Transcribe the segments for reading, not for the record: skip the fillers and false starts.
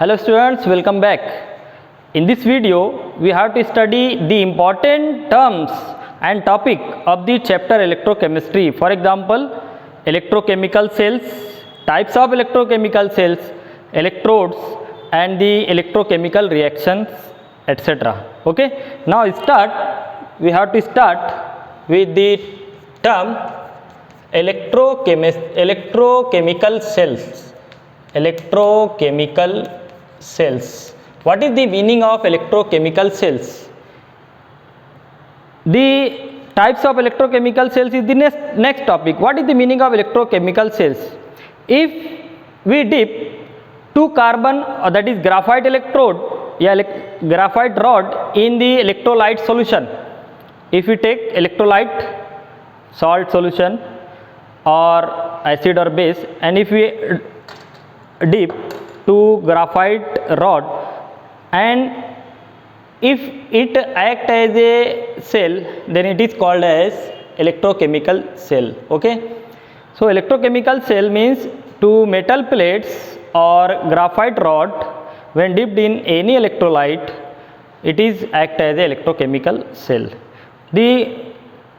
Hello students, welcome back. In this video, we have to study the important terms and topic of the chapter electrochemistry. For example, electrochemical cells, types of electrochemical cells, electrodes and the electrochemical reactions, etc. Okay, now we have to start with the term electrochemical cells. Electrochemical cells. What is the meaning of electrochemical cells? The types of electrochemical cells is the next topic. What is the meaning of electrochemical cells? If we dip 2 carbon, that is graphite electrode, graphite rod in the electrolyte solution. If we take electrolyte, salt solution or acid or base, and if we dip to graphite rod, and if it act as a cell, then it is called as electrochemical cell. Okay, so electrochemical cell means 2 metal plates or graphite rod, when dipped in any electrolyte, it is act as a electrochemical cell. The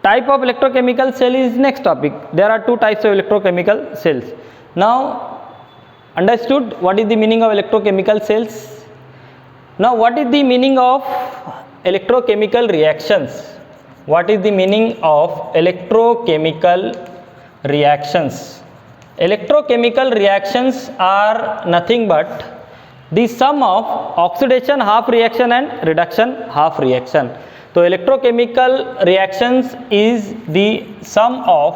type of electrochemical cell is next topic. There are 2 types of electrochemical cells. Now understood what is the meaning of electrochemical cells? Now what is the meaning of electrochemical reactions? What is the meaning of electrochemical reactions? Electrochemical reactions are nothing but the sum of oxidation half reaction and reduction half reaction. So electrochemical reactions is the sum of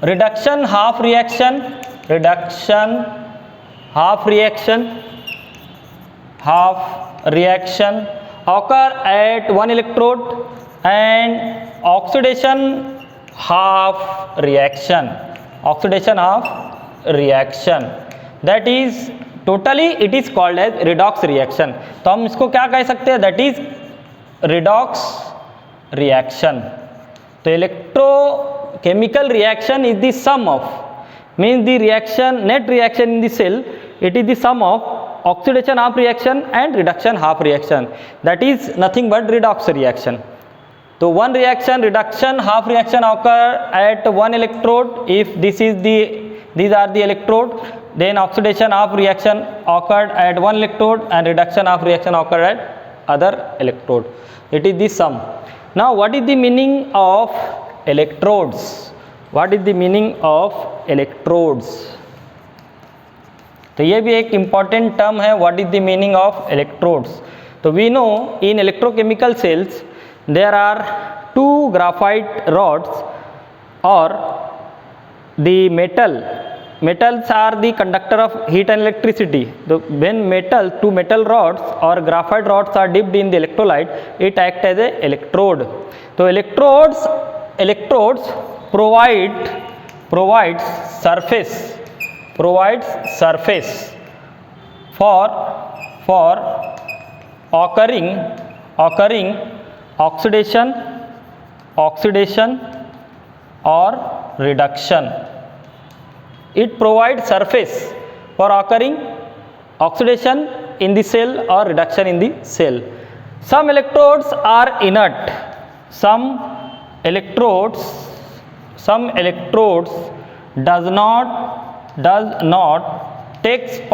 reduction half reaction occur at one electrode, and oxidation half reaction, that is totally it is called as redox reaction. तो हम इसको क्या कह सकते हैं? That is redox reaction. तो electrochemical reaction is the sum of, means the reaction, net reaction in the cell, it is the sum of oxidation half reaction and reduction half reaction, that is nothing but redox reaction. So one reaction, reduction half reaction occur at one electrode. If these are the electrode, then oxidation half reaction occurred at one electrode and reduction half reaction occurred at other electrode. It is the sum. Now what is the meaning of electrodes? What is the meaning of electrodes? तो ये भी एक important term है. What is the meaning of electrodes? तो we know in electrochemical cells there are 2 graphite rods, or the metals are the conductor of heat and electricity. So when 2 metal rods or graphite rods are dipped in the electrolyte, it acts as a electrode. So electrodes provides surface for occurring oxidation or reduction. It provides surface for occurring oxidation in the cell or reduction in the cell. Some electrodes are inert. Some electrodes does not taking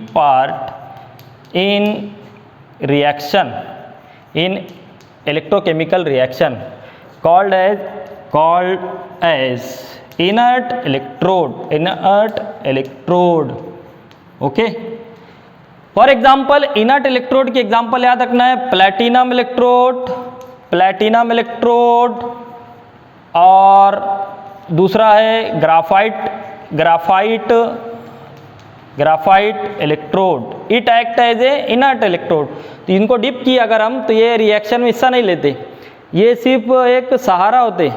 part in reaction, in electrochemical reaction, called as inert electrode. Okay, for example inert electrode की example याद रखना है, platinum electrode और दूसरा है graphite electrode. It act as a inert electrode. तो इनको dip किया अगर हम, तो ये रिएक्शन में हिस्सा नहीं लेते, ये सिर्फ एक सहारा होते,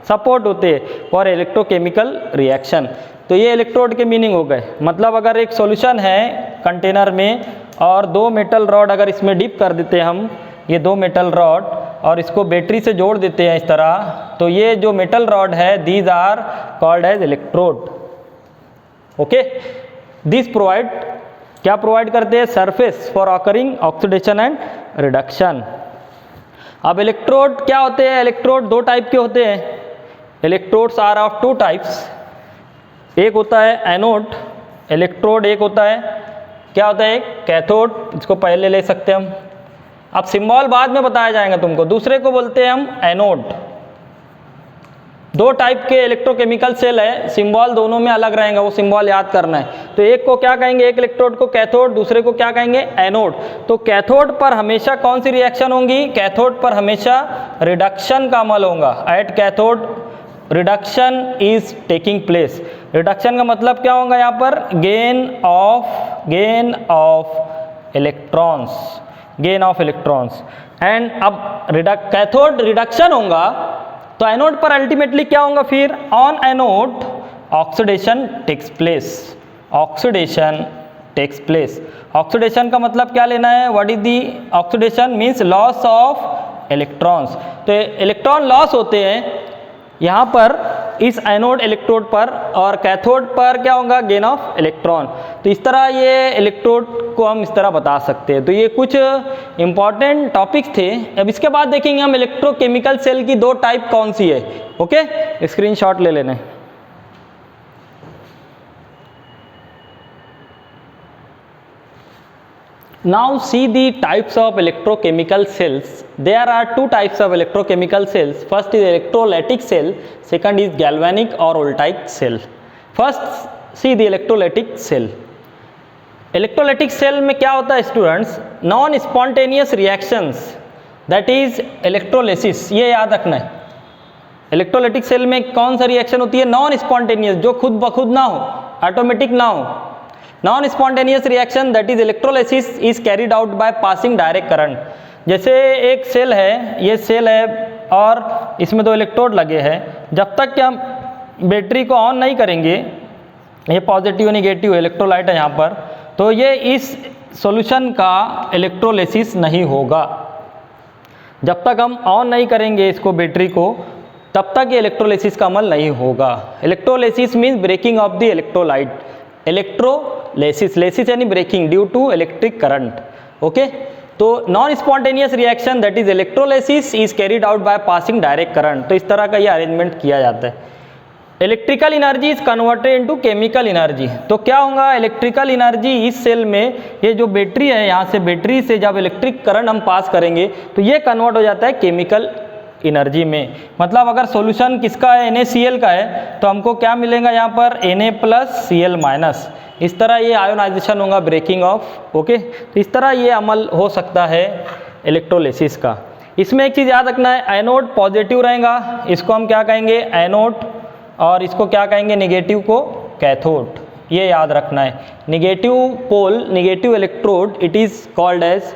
सपोर्ट होते फॉर इलेक्ट्रोकेमिकल रिएक्शन. तो ये इलेक्ट्रोड के मीनिंग हो गए. मतलब अगर एक सॉल्यूशन है कंटेनर में और 2 मेटल रॉड अगर इसमें डिप कर देते हैं हम, ये 2 मेटल रॉड, और इसको बैटरी से जोड़ देते हैं इस तरह, तो ये जो मेटल रॉड है these are called as electrode. Okay, this provide, क्या प्रोवाइड करते हैं? Surface for occurring oxidation and reduction. अब इलेक्ट्रोड क्या होते हैं? इलेक्ट्रोड दो टाइप के होते हैं। Electrodes are of two types, एक होता है एनोड इलेक्ट्रोड, एक होता है क्या होता है? कैथोड। इसको पहले ले सकते हैं हम, अब सिंबल बाद में बताया जाएगा तुमको। दूसरे को बोलते हैं हम एनोड। दो टाइप के इलेक्ट्रोकेमिकल सेल है, सिंबल दोनों में अलग रहेगा, वो सिंबल याद करना है। तो एक को क्या कहेंगे? एक इलेक्ट्रोड को कैथोड, दूसरे को क्या कहेंगे? एनोड। तो कैथोड पर हमेशा कौन सी रिएक्शन होंगी? कैथोड पर हमेशा रिडक्शन का अमल होगा। At cathode reduction is taking place. Reduction का मतलब क्या होगा यहाँ पर? Gain of electrons, gain of electrons. And अब कैथोड रिडक्शन होगा तो एनोड पर अल्टीमेटली क्या होगा? फिर on anode oxidation takes place, oxidation takes place. Oxidation का मतलब क्या लेना है? What is the oxidation? Means loss of electrons. तो इलेक्ट्रॉन लॉस होते हैं यहाँ पर इस एनोड इलेक्ट्रोड पर, और कैथोड पर क्या होगा? Gain of electron. तो इस तरह ये इलेक्ट्रोड को हम इस तरह बता सकते हैं। तो ये कुछ इंपॉर्टेंट टॉपिक्स थे। अब इसके बाद देखेंगे हम इलेक्ट्रोकेमिकल सेल की दो टाइप कौन सी है। ओके, स्क्रीनशॉट ले लेने। Now see the types of electrochemical cells. There are two types of electrochemical cells. First is electrolytic cell, second is galvanic or voltaic cell. First see the electrolytic cell. Electrolytic cell में क्या होता है students? Non spontaneous reactions, that is electrolysis, ये याद रखना है। Electrolytic cell में कौन सा रिएक्शन होती है? नॉन स्पॉन्टेनियस, जो खुद ब खुद ना हो, ऑटोमेटिक ना हो। Non spontaneous reaction that is electrolysis is carried out by passing direct current. जैसे एक सेल है, ये सेल है और इसमें दो इलेक्ट्रोड लगे हैं। जब तक कि हम बैटरी को ऑन नहीं करेंगे, ये पॉजिटिव नेगेटिव इलेक्ट्रोलाइट है यहाँ पर, तो ये इस सॉल्यूशन का इलेक्ट्रोलिसिस नहीं होगा। जब तक हम ऑन नहीं करेंगे इसको, बैटरी को, तब तक ये इलेक्ट्रोलिसिस का अमल नहीं होगा। Electrolysis means breaking of the electrolyte. Electrolysis, lysis यानी breaking due to electric current. Okay, तो non spontaneous reaction that is electrolysis is carried out by passing direct current. तो इस तरह का ये अरेंजमेंट किया जाता है। Electrical energy is converted into chemical energy. तो क्या होगा? इलेक्ट्रिकल एनर्जी इस सेल में, ये जो बैटरी है, यहाँ से बैटरी से जब इलेक्ट्रिक करंट हम पास करेंगे तो ये कन्वर्ट हो जाता है केमिकल एनर्जी में। मतलब अगर सॉल्यूशन किसका है? NaCl का है, तो हमको क्या मिलेगा यहाँ पर? Na+Cl-। इस तरह ये आयोनाइजेशन होगा, ब्रेकिंग ऑफ। ओके, तो इस तरह ये अमल हो सकता है इलेक्ट्रोलिसिस का। इसमें एक चीज़ याद रखना है, एनोड पॉजिटिव रहेगा, इसको हम क्या कहेंगे? एनोड, और इसको क्या कहेंगे? नेगेटिव को कैथोड। ये याद रखना है। Negative pole, negative electrode, it is called as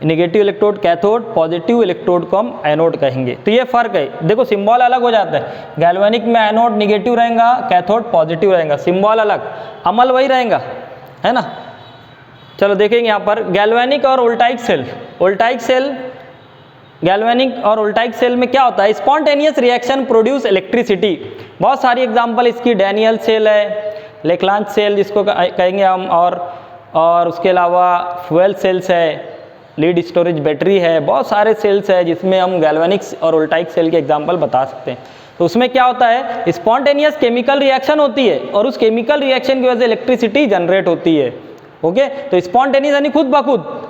negative electrode cathode, positive electrode को हम एनोड कहेंगे। तो ये फ़र्क है, देखो सिंबल अलग हो जाता है। गैल्वेनिक में एनोड नेगेटिव रहेगा, कैथोड पॉजिटिव रहेगा, सिंबल अलग, अमल वही रहेगा, है ना। चलो देखेंगे यहाँ पर गैल्वेनिक और voltaic cell. Voltaic cell, galvanic और वोल्टाइक सेल में क्या होता है? Spontaneous reaction produce electricity. बहुत सारी एग्जांपल इसकी, डैनियल सेल है, लेक्लांच सेल जिसको कहेंगे हम, और उसके अलावा फ्यूल सेल्स है, लीड स्टोरेज बैटरी है, बहुत सारे सेल्स है जिसमें हम गैल्वेनिक्स और वोल्टाइक सेल के एग्जांपल बता सकते हैं। तो उसमें क्या होता है? स्पॉन्टेनियस केमिकल रिएक्शन होती है और उस केमिकल रिएक्शन की वजह से इलेक्ट्रिसिटी जनरेट होती है। ओके, तो स्पॉन्टेनियस यानी खुद ब खुद,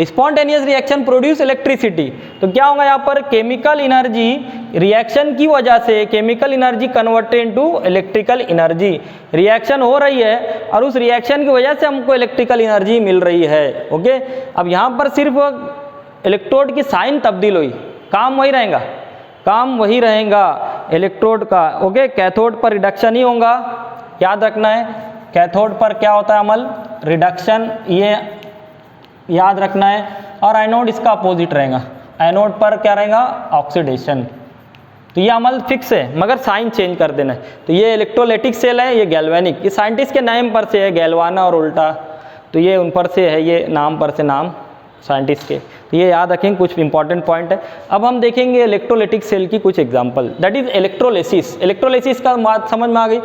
स्पॉन्टेनियस रिएक्शन प्रोड्यूस इलेक्ट्रिसिटी। तो क्या होगा यहाँ पर? केमिकल एनर्जी रिएक्शन की वजह से, chemical energy converted into electrical energy. Reaction हो रही है और उस रिएक्शन की वजह से हमको इलेक्ट्रिकल एनर्जी मिल रही है। ओके, अब यहाँ पर सिर्फ इलेक्ट्रोड की साइन तब्दील हुई, काम वही रहेगा, काम वही रहेगा इलेक्ट्रोड का। ओके, कैथोड पर रिडक्शन ही होगा, याद रखना है। कैथोड पर क्या होता है अमल? रिडक्शन, ये याद रखना है। और एनोड इसका अपोजिट रहेगा, एनोड पर क्या रहेगा? ऑक्सीडेशन। तो ये अमल फिक्स है, मगर साइन चेंज कर देना है। तो ये इलेक्ट्रोलाइटिक सेल है, ये गैल्वेनिक। ये साइंटिस्ट के नाम पर से है, गैल्वाना और उल्टा, तो ये उन पर से है, ये नाम पर से नाम साइंटिस्ट के। तो ये याद रखेंगे, कुछ इंपॉर्टेंट पॉइंट है। अब हम देखेंगे इलेक्ट्रोलाइटिक सेल की कुछ example, that is electrolysis. Electrolysis का बात समझ में आ गई।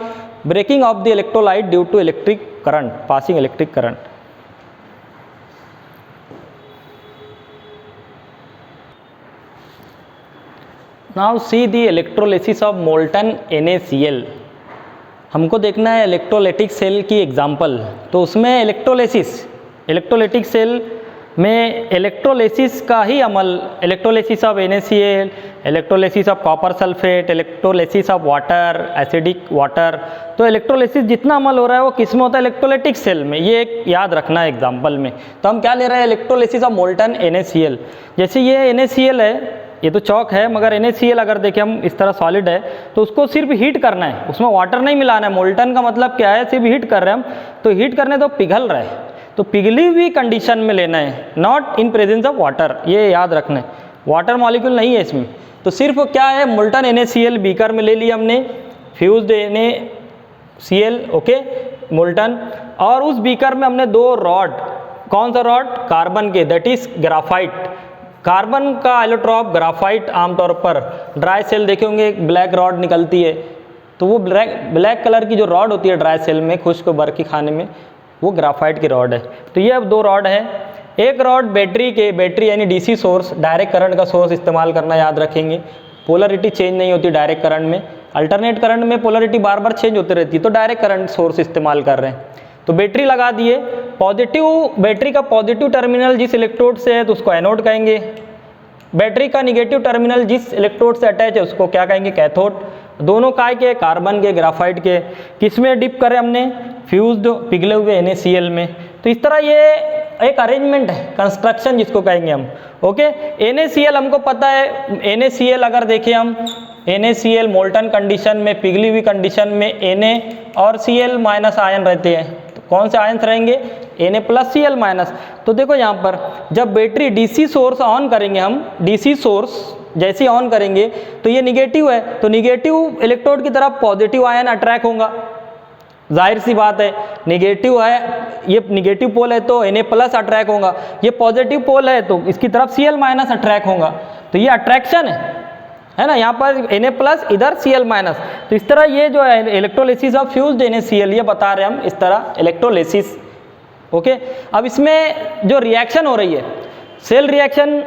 Breaking of the electrolyte due to electric current, passing electric current. Now see the electrolysis of molten NaCl। हमको देखना है इलेक्ट्रोलाइटिक सेल की एग्जांपल, तो उसमें इलेक्ट्रोलाइटिक सेल में इलेक्ट्रोलिसिस का ही अमल, electrolysis of NaCl, electrolysis of copper sulphate, electrolysis of water, acidic water. तो इलेक्ट्रोलिसिस जितना अमल हो रहा है वो किस में होता है? इलेक्ट्रोलाइटिक सेल में। ये एक याद रखना है एग्जांपल में। तो हम क्या ले रहे हैं? Electrolysis of molten NaCl। जैसे ये NaCl है, ये तो चौक है, मगर NaCl अगर देखें हम इस तरह सॉलिड है तो उसको सिर्फ हीट करना है, उसमें वाटर नहीं मिलाना है। मोल्टन का मतलब क्या है? सिर्फ हीट कर रहे हैं हम, तो हीट करने तो पिघल रहा है, तो पिघली हुई कंडीशन में लेना है, not in presence of water. ये याद रखना है, वाटर मॉलिक्यूल नहीं है इसमें। तो सिर्फ क्या है? मोल्टन NaCl बीकर में ले लिया हमने, फ्यूज्ड NaCl, ओके, मोल्टन, और उस बीकर में हमने दो रॉड, कौन सा रॉड? कार्बन के, दैट इज ग्राफाइट। कार्बन का एलोट्रॉप ग्राफाइट आमतौर पर ड्राई सेल देखे होंगे, एक ब्लैक रॉड निकलती है, तो वो ब्लैक कलर की जो रॉड होती है ड्राई सेल में, खुश्क बर्की खाने में, वो ग्राफाइट की रॉड है। तो ये अब दो रॉड है। एक रॉड बैटरी यानी DC सोर्स, डायरेक्ट करंट का सोर्स इस्तेमाल करना याद रखेंगे। पोलरिटी चेंज नहीं होती डायरेक्ट करंट में, अल्टरनेट करंट में पोलरिटी बार बार चेंज होती रहती है, तो डायरेक्ट करंट सोर्स इस्तेमाल कर रहे हैं। तो बैटरी लगा दिए, बैटरी का पॉजिटिव टर्मिनल जिस इलेक्ट्रोड से है तो उसको एनोड कहेंगे, बैटरी का निगेटिव टर्मिनल जिस इलेक्ट्रोड से अटैच है उसको क्या कहेंगे? कैथोड। दोनों काय के? कार्बन के, ग्राफाइट के। किस में डिप करे हमने? फ्यूज्ड, पिघले हुए NaCl में। तो इस तरह ये एक अरेंजमेंट है, कंस्ट्रक्शन जिसको कहेंगे हम, ओके। NaCl हमको पता है, NaCl अगर देखें हम, NaCl मोल्टन कंडीशन में, पिघली हुई कंडीशन में Na और Cl माइनस आयन रहते हैं। तो कौन से आयन रहेंगे? Na plus Cl minus. तो देखो यहाँ पर जब बैटरी DC सोर्स ऑन करेंगे हम, DC सोर्स जैसे ही ऑन करेंगे तो ये निगेटिव है, तो निगेटिव इलेक्ट्रोड की तरफ पॉजिटिव आयन अट्रैक्ट होगा, जाहिर सी बात है। निगेटिव है, ये निगेटिव पोल है तो Na प्लस अट्रैक्ट होगा, ये पॉजिटिव पोल है तो इसकी तरफ Cl माइनस अट्रैक्ट होगा। तो ये अट्रैक्शन है ना, यहाँ पर Na प्लस, इधर Cl माइनस। तो इस तरह ये जो है इलेक्ट्रोलिसिस ऑफ फ्यूज्ड NaCl, ये बता रहे हैं हम, इस तरह इलेक्ट्रोलिसिस, ओके। अब इसमें जो रिएक्शन हो रही है, cell reaction,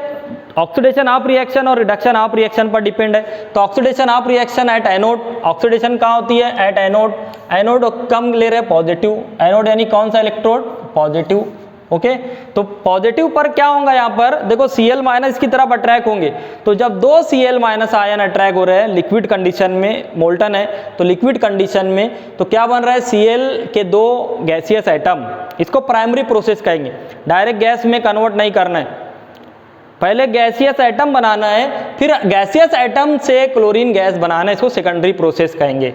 oxidation of reaction और रिडक्शन ऑफ रिएक्शन पर डिपेंड है। तो oxidation of reaction at anode, oxidation कहाँ होती है? At anode. एनोड कम ले रहे हैं पॉजिटिव, एनोड यानी कौन सा इलेक्ट्रोड? Positive, okay. तो पॉजिटिव पर क्या होगा? यहाँ पर देखो Cl माइनस की तरफ अट्रैक्ट होंगे, तो जब दो Cl माइनस आयन अट्रैक्ट हो रहे हैं लिक्विड कंडीशन में, मोल्टन है तो लिक्विड कंडीशन में, तो क्या बन रहा है? Cl के दो गैसियस एटम, इसको प्राइमरी प्रोसेस कहेंगे। डायरेक्ट गैस में कन्वर्ट नहीं करना है, पहले गैसियस एटम बनाना है, फिर गैसियस एटम से क्लोरीन गैस बनाना है, इसको सेकेंडरी प्रोसेस कहेंगे।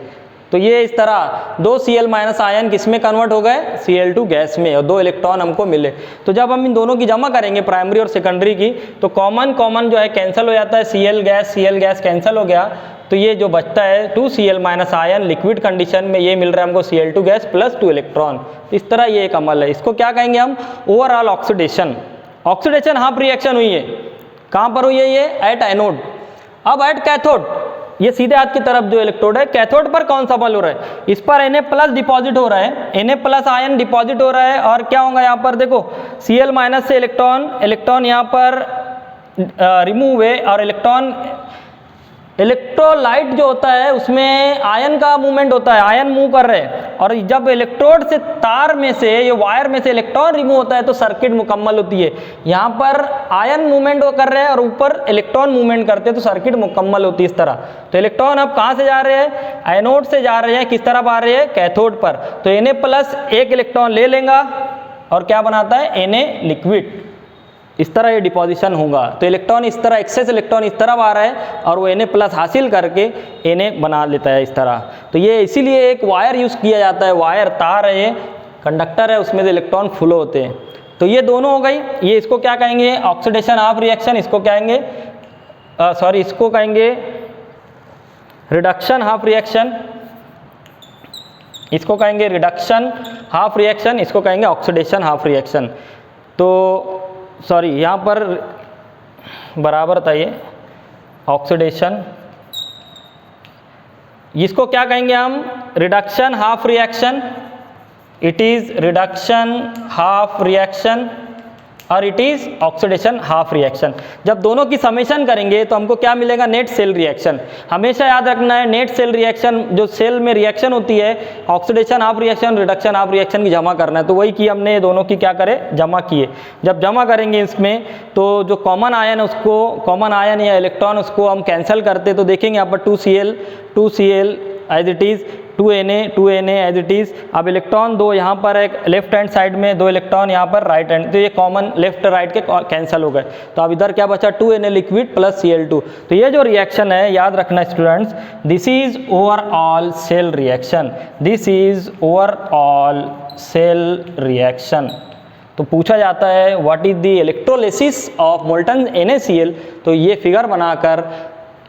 तो ये इस तरह दो Cl माइनस आयन किस में कन्वर्ट हो गए? Cl2 गैस में, और दो इलेक्ट्रॉन हमको मिले। तो जब हम इन दोनों की जमा करेंगे, प्राइमरी और सेकेंडरी की, तो कॉमन जो है कैंसिल हो जाता है, Cl गैस कैंसिल हो गया, तो ये जो बचता है 2 Cl minus ion liquid condition में, ये मिल रहा है हमको Cl2 गैस प्लस 2 इलेक्ट्रॉन। इस तरह ये एक अमल है, इसको क्या कहेंगे हम? Overall oxidation. Oxidation half reaction हुई है, कहाँ पर हुई है ये? At anode. अब एट कैथोड, ये सीधे हाथ की तरफ जो इलेक्ट्रोड है, कैथोड पर कौन सा अमल हो रहा है? इस पर Na प्लस डिपॉजिट हो रहा है, Na प्लस आयन डिपॉजिट हो रहा है, और क्या होगा यहाँ पर? देखो Cl माइनस से इलेक्ट्रॉन यहाँ पर रिमूव हुए, और इलेक्ट्रोलाइट जो होता है उसमें आयन का मूवमेंट होता है, आयन मूव कर रहे हैं, और जब इलेक्ट्रोड से तार में से, ये वायर में से इलेक्ट्रॉन रिमूव होता है तो सर्किट मुकम्मल होती है। यहाँ पर आयन मूवमेंट कर रहे हैं और ऊपर इलेक्ट्रॉन मूवमेंट करते हैं, तो सर्किट मुकम्मल होती है इस तरह। तो इलेक्ट्रॉन अब कहाँ से जा रहे हैं? एनोड से जा रहे हैं, किस तरफ आ रहे हैं? कैथोड पर। तो Na प्लस एक इलेक्ट्रॉन ले लेगा और क्या बनाता है? Na liquid. इस तरह ये डिपोजिशन होगा। तो इलेक्ट्रॉन इस तरह, एक्सेस इलेक्ट्रॉन इस तरफ आ रहा है और वो Na प्लस हासिल करके Na बना लेता है इस तरह। तो ये इसीलिए एक वायर यूज़ किया जाता है, वायर, तार है, ये कंडक्टर है, उसमें से इलेक्ट्रॉन फ्लो होते हैं। तो ये दोनों हो गई। ये इसको क्या कहेंगे? Oxidation of reaction. इसको कहेंगे इसको कहेंगे रिडक्शन हाफ रिएक्शन। इसको कहेंगे रिडक्शन हाफ रिएक्शन, इसको कहेंगे ऑक्सीडेशन हाफ रिएक्शन। तो यहाँ पर बराबर था ये, ऑक्सीडेशन, इसको क्या कहेंगे हम, reduction half reaction, it is reduction half reaction, और it is oxidation half reaction. जब दोनों की समेशन करेंगे तो हमको क्या मिलेगा, नेट सेल रिएक्शन। हमेशा याद रखना है नेट सेल रिएक्शन, जो सेल में रिएक्शन होती है, oxidation half reaction, reduction half reaction की जमा करना है। तो वही की हमने दोनों की क्या करे, जमा किए। जब जमा करेंगे इसमें तो जो कॉमन आयन है उसको, कॉमन आयन या इलेक्ट्रॉन उसको हम कैंसिल करते तो देखेंगे यहाँ पर 2Cl as it is, 2Na as it is. अब इलेक्ट्रॉन दो यहाँ पर एक लेफ्ट हैंड साइड में, दो इलेक्ट्रॉन यहाँ पर राइट हैंड, तो ये कॉमन लेफ्ट राइट के कैंसिल हो गए। तो अब इधर क्या बचा, 2Na लिक्विड प्लस Cl2। तो ये जो रिएक्शन है याद रखना students, this is overall cell reaction, this is overall cell reaction. तो पूछा जाता है what is the electrolysis of molten NaCl, तो ये फिगर बनाकर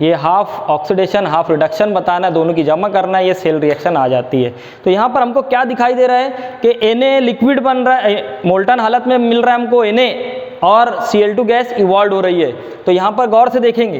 ये हाफ ऑक्सीडेशन हाफ रिडक्शन बताना, दोनों की जमा करना, ये सेल रिएक्शन आ जाती है। तो यहाँ पर हमको क्या दिखाई दे रहा है कि Na लिक्विड बन रहा है, मोल्टन हालत में मिल रहा है हमको Na, और Cl2 गैस इवॉल्व हो रही है। तो यहाँ पर गौर से देखेंगे,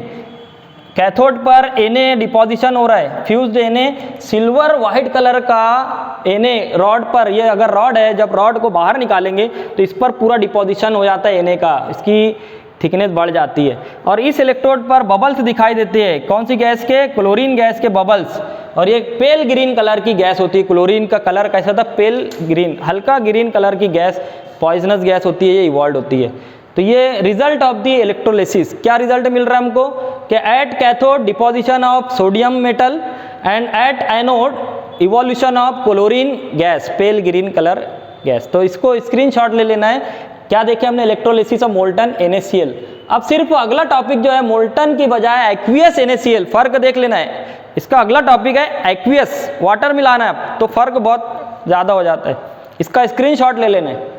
कैथोड पर Na डिपोजिशन हो रहा है, fused Na, silver white colour का Na रॉड पर, ये अगर रॉड है, जब रॉड को बाहर निकालेंगे तो इस पर पूरा डिपोजिशन हो जाता है Na का, इसकी थिकनेस बढ़ जाती है। और इस इलेक्ट्रोड पर बबल्स दिखाई देते हैं, कौन सी गैस के, क्लोरीन गैस के बबल्स। और ये पेल ग्रीन कलर की गैस होती है, क्लोरीन का कलर कैसा था, पेल ग्रीन, हल्का ग्रीन कलर की गैस, पॉइजनस गैस होती है, ये इवॉल्व होती है। तो ये रिजल्ट ऑफ द इलेक्ट्रोलिसिस, क्या रिजल्ट मिल रहा है हमको कि at cathode deposition of sodium metal and at anode evolution of chlorine gas, pale green colour gas. तो इसको स्क्रीनशॉट ले लेना है। क्या देखे हमने, इलेक्ट्रोलिसिस ऑफ मोल्टन NaCl। अब सिर्फ अगला टॉपिक जो है मोल्टन की बजाय एक्वियस NaCl, फर्क देख लेना है। इसका अगला टॉपिक है एक्वियस, वाटर मिलाना है, तो फर्क बहुत ज़्यादा हो जाता है। इसका स्क्रीनशॉट ले लेना है।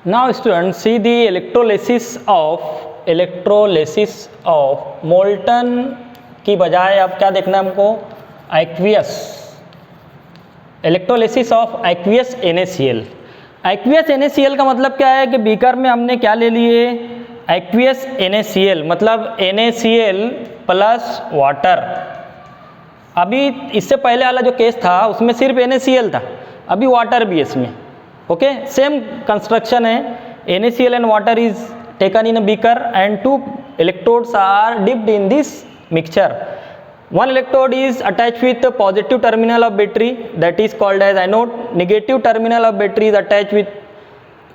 Now student C the electrolysis of molten की बजाय अब क्या देखना है हमको, aqueous, electrolysis of aqueous NaCl। Aqueous NaCl का मतलब क्या है कि बीकर में हमने क्या ले लिए, एक्वियस NaCl, मतलब NaCl प्लस वाटर। अभी इससे पहले वाला जो केस था उसमें सिर्फ NaCl था, अभी वाटर भी है इसमें। ओके, सेम कंस्ट्रक्शन है, NaCl and water is taken in a beaker and 2 electrodes are dipped in this mixture. One electrode is attached with the positive terminal of battery, that is called as anode. Negative terminal of battery is attached with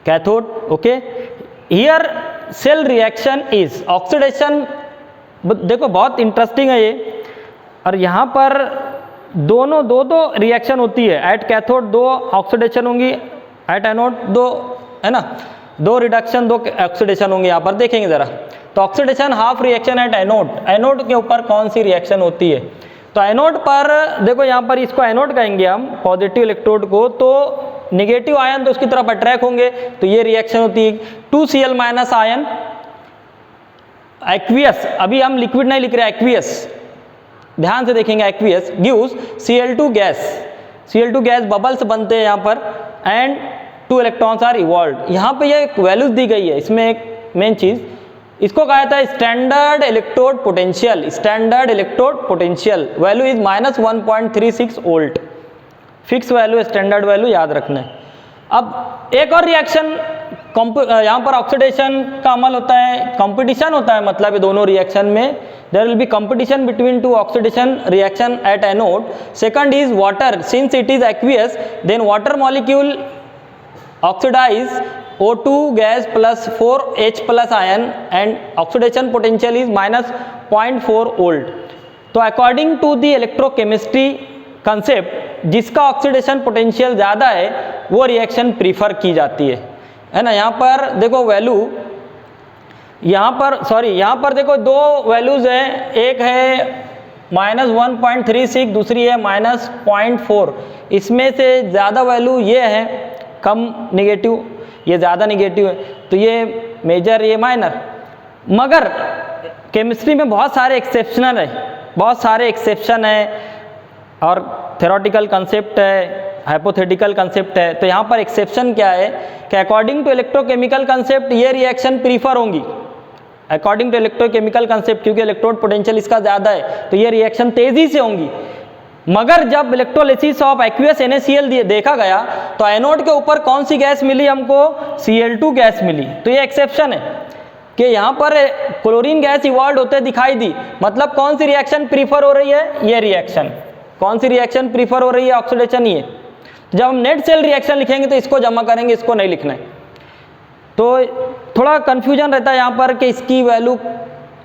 cathode. Okay, here cell reaction is oxidation. देखो बहुत interesting है ये। और यहाँ पर दोनों दो reaction होती है, एट कैथोड 2 ऑक्सीडेशन होंगी, एट एनोड 2, है ना, 2 रिडक्शन 2 ऑक्सीडेशन होंगे। यहाँ पर देखेंगे ज़रा, तो oxidation half reaction at anode, anode के ऊपर कौन सी रिएक्शन होती है, तो एनोड पर देखो, यहाँ पर इसको एनोड कहेंगे हम, पॉजिटिव इलेक्ट्रोड को, तो नेगेटिव आयन तो उसकी तरफ अट्रैक्ट होंगे, तो ये रिएक्शन होती है 2Cl माइनस आयन। एक्वियस, अभी हम लिक्विड नहीं लिख रहे, एक्वियस, ध्यान से देखेंगे, aqueous gives Cl2 gas, Cl2 gas bubbles बनते हैं यहाँ पर, एंड 2 इलेक्ट्रॉन्स आर इवॉल्व। यहाँ पे ये वैल्यूज दी गई है, इसमें एक मेन चीज़, इसको कहा जाता है standard electrode potential. Standard electrode potential value is -1.36 volt, fix value है, स्टैंडर्ड वैल्यू याद रखना है। अब एक और रिएक्शन, यहाँ पर ऑक्सीडेशन का अमल होता है, कंपटीशन होता है, मतलब ये दोनों रिएक्शन में there will be competition between 2 oxidation reaction at anode. Second is water, since it is aqueous then water molecule oxidise O2 gas plus 4H plus ion and oxidation potential is -0.4 volt. तो according to the electrochemistry concept, जिसका oxidation potential ज़्यादा है वो reaction prefer की जाती है ना। यहाँ पर देखो वैल्यू, यहाँ पर देखो 2 वैल्यूज़ हैं, एक है -1.36, दूसरी है -0.4। इसमें से ज़्यादा वैल्यू ये है, कम निगेटिव, ये ज़्यादा निगेटिव है, तो ये मेजर, ये माइनर। मगर केमिस्ट्री में बहुत सारे एक्सेप्शनल है, बहुत सारे एक्सेप्शन है, और थ्योरेटिकल कंसेप्ट है, हाइपोथेटिकल कंसेप्ट है। तो यहाँ पर एक्सेप्शन क्या है कि अकॉर्डिंग टू इलेक्ट्रोकेमिकल कंसेप्ट ये रिएक्शन प्रीफर होंगी, अकॉर्डिंग टू इलेक्ट्रोकेमिकल कंसेप्ट, क्योंकि इलेक्ट्रोड पोटेंशियल इसका ज़्यादा है तो ये रिएक्शन तेज़ी से होंगी। मगर जब इलेक्ट्रोलिसिस ऑफ एक्वियस NaCl देखा गया तो एनोड के ऊपर कौन सी गैस मिली हमको, Cl2 गैस मिली। तो ये एक्सेप्शन है कि यहाँ पर क्लोरीन गैस इवॉल्व होते दिखाई दी, मतलब कौन सी रिएक्शन प्रीफर हो रही है, ये रिएक्शन। कौन सी रिएक्शन प्रीफर हो रही है, ऑक्सीडेशन ही है। जब हम नेट सेल रिएक्शन लिखेंगे तो इसको जमा करेंगे, इसको नहीं लिखना है। तो थोड़ा कन्फ्यूजन रहता है यहाँ पर कि इसकी वैल्यू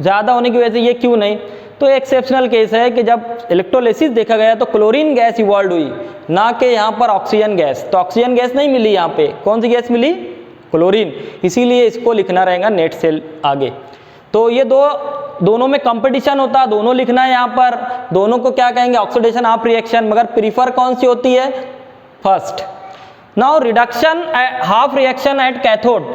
ज़्यादा होने की वजह से ये क्यों नहीं। तो एक्सेप्शनल केस है कि जब इलेक्ट्रोलिसिस देखा गया तो क्लोरीन गैस इवॉल्व हुई, ना कि यहाँ पर ऑक्सीजन गैस। तो ऑक्सीजन गैस नहीं मिली यहाँ पे, कौन सी गैस मिली, क्लोरीन। इसीलिए इसको लिखना रहेगा नेट सेल आगे। तो ये दोनों में कंपटीशन होता है, दोनों लिखना है यहाँ पर। दोनों को क्या कहेंगे, ऑक्सीडेशन ऑफ रिएक्शन, मगर प्रीफर कौन सी होती है, first. Now reduction half reaction at cathode,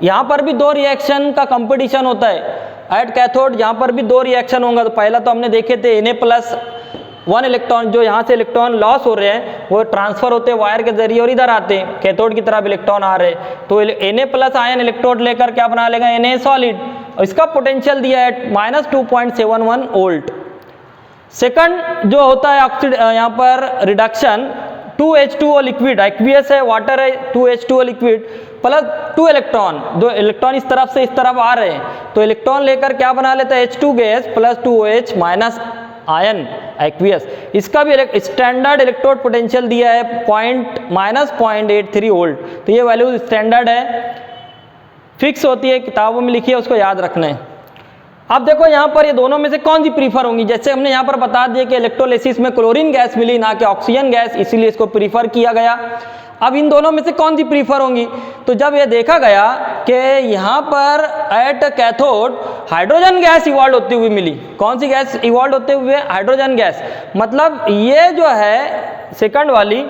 यहाँ पर भी दो रिएक्शन का कंपटीशन होता है एट कैथोड। यहाँ पर भी दो रिएक्शन होंगे। तो पहला तो हमने देखे थे Na+1 इलेक्ट्रॉन, जो यहाँ से इलेक्ट्रॉन लॉस हो रहे हैं वो ट्रांसफर होते हैं वायर के जरिए और इधर आते हैं, कैथोड की तरफ इलेक्ट्रॉन आ रहे हैं। तो Na+ आयन इलेक्ट्रोड लेकर क्या बना लेगा, Na सॉलिड। इसका पोटेंशियल दिया है -2.71 वोल्ट। सेकंड जो होता है यहाँ पर रिडक्शन, 2H2O लिक्विड, एक्वियस है, वाटर है, 2H2O लिक्विड प्लस 2 इलेक्ट्रॉन, दो इलेक्ट्रॉन इस तरफ से इस तरफ आ रहे हैं। तो इलेक्ट्रॉन लेकर क्या बना लेता है, H2 gas plus 2OH minus ion aqueous. इसका भी स्टैंडर्ड इलेक्ट्रोड पोटेंशियल दिया है -0.83 वोल्ट। तो ये वैल्यू स्टैंडर्ड है, फिक्स होती है, किताबों में लिखी है, उसको याद रखना है। अब देखो यहाँ पर ये दोनों में से कौन सी प्रीफर होंगी। जैसे हमने यहाँ पर बता दिया कि इलेक्ट्रोलिसिस में क्लोरीन गैस मिली, ना कि ऑक्सीजन गैस, इसीलिए इसको प्रीफर किया गया। अब इन दोनों में से कौन सी प्रीफर होंगी, तो जब ये देखा गया कि यहाँ पर eight cathode hydrogen gas evolve होती हुई मिली। कौन सी गैस इवॉल्व होते हुए, हाइड्रोजन गैस। मतलब ये जो है सेकंड वाली,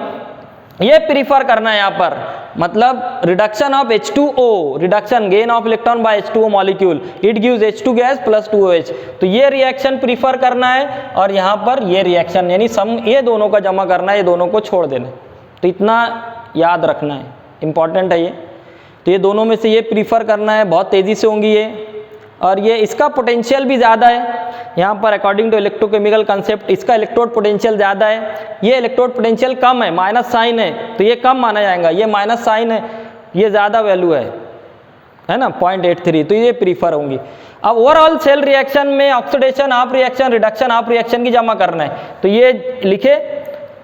ये प्रीफर करना है यहाँ पर, मतलब reduction of H2O, reduction gain of electron by H2O molecule, it gives H2 gas plus 2OH। तो ये रिएक्शन प्रीफर करना है और यहाँ पर ये रिएक्शन, यानी सम ये दोनों का जमा करना है, ये दोनों को छोड़ देना है। तो इतना याद रखना है, इंपॉर्टेंट है ये। तो ये दोनों में से ये प्रीफर करना है, बहुत तेज़ी से होंगी ये, और ये इसका पोटेंशियल भी ज़्यादा है। यहाँ पर अकॉर्डिंग टू इलेक्ट्रोकेमिकल कंसेप्ट इसका इलेक्ट्रोड पोटेंशियल ज़्यादा है, ये इलेक्ट्रोड पोटेंशियल कम है, माइनस साइन है, तो ये कम माना जाएगा। ये माइनस साइन है, ये ज़्यादा वैल्यू है ना 0.83, तो ये प्रीफर होंगी। अब ओवरऑल सेल रिएक्शन में oxidation of reaction, reduction of reaction की जमा करना है, तो ये लिखे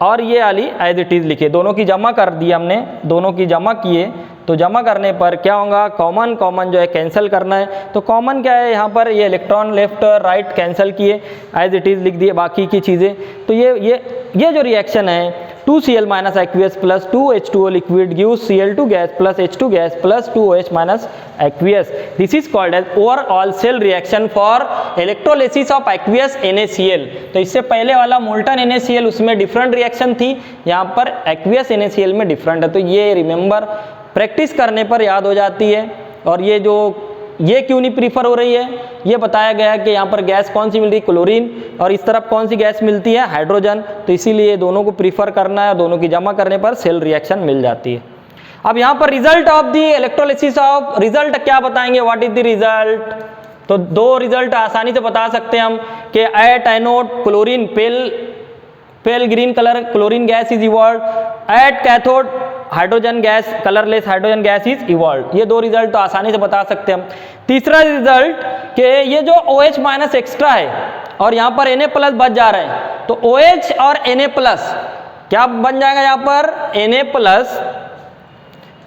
और ये वाली एज इट इज़ लिखे। दोनों की जमा कर दी हमने, दोनों की जमा किए, तो जमा करने पर क्या होगा, कॉमन जो है कैंसिल करना है। तो कॉमन क्या है यहाँ पर, ये इलेक्ट्रॉन लेफ्ट और राइट कैंसिल किए, एज इट इज़ लिख दिए बाकी की चीज़ें। तो ये जो रिएक्शन है 2Cl minus aqueous plus 2H2O liquid gives Cl2 gas plus H2 gas plus 2OH minus aqueous. This is called as overall cell reaction for electrolysis of aqueous NaCl। तो इससे पहले वाला मोल्टन NaCl, उसमें different reaction थी, यहाँ पर aqueous NaCl में different है। तो ये रिमेंबर, प्रैक्टिस करने पर याद हो जाती है। और ये क्यों नहीं प्रीफर हो रही है, ये बताया गया है कि यहाँ पर गैस कौन सी मिल रही है, क्लोरीन, और इस तरफ कौन सी गैस मिलती है, हाइड्रोजन। तो इसीलिए दोनों को प्रीफर करना है, दोनों की जमा करने पर सेल रिएक्शन मिल जाती है। अब यहाँ पर result of the electrolysis of, result क्या बताएंगे, व्हाट इज द रिजल्ट। तो दो रिजल्ट आसानी से बता सकते हैं हम कि at anode chlorine pale green colour chlorine gas is evolve, at cathode hydrogen gas, colourless hydrogen gas is evolve. ये दो रिजल्ट तो आसानी से बता सकते हैं हम। तीसरा रिजल्ट कि ये जो OH माइनस एक्स्ट्रा है और यहाँ पर Na+ बच जा रहा है, तो OH और Na+ क्या बन जाएगा यहाँ पर, Na+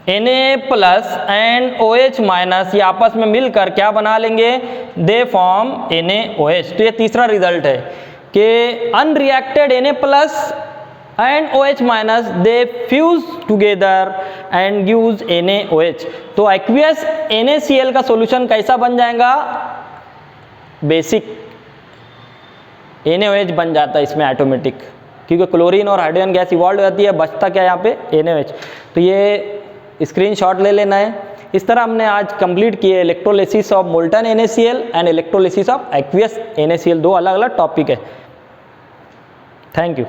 एंड OH माइनस, ये आपस में मिलकर क्या बना लेंगे, दे फॉर्म NaOH। तो ये तीसरा रिजल्ट है कि unreacted Na+ and OH minus they fuse together and gives NaOH। तो एक्वियस NaCl का सॉल्यूशन कैसा बन जाएगा, बेसिक NaOH बन जाता है इसमें ऑटोमेटिक, क्योंकि क्लोरीन और हाइड्रोजन गैस इवॉल्व हो जाती है, बचता क्या यहाँ पे NaOH। तो ये स्क्रीनशॉट ले लेना है। इस तरह हमने आज कंप्लीट किए electrolysis of molten NaCl and electrolysis of aqueous NaCl, दो अलग अलग टॉपिक है। Thank you.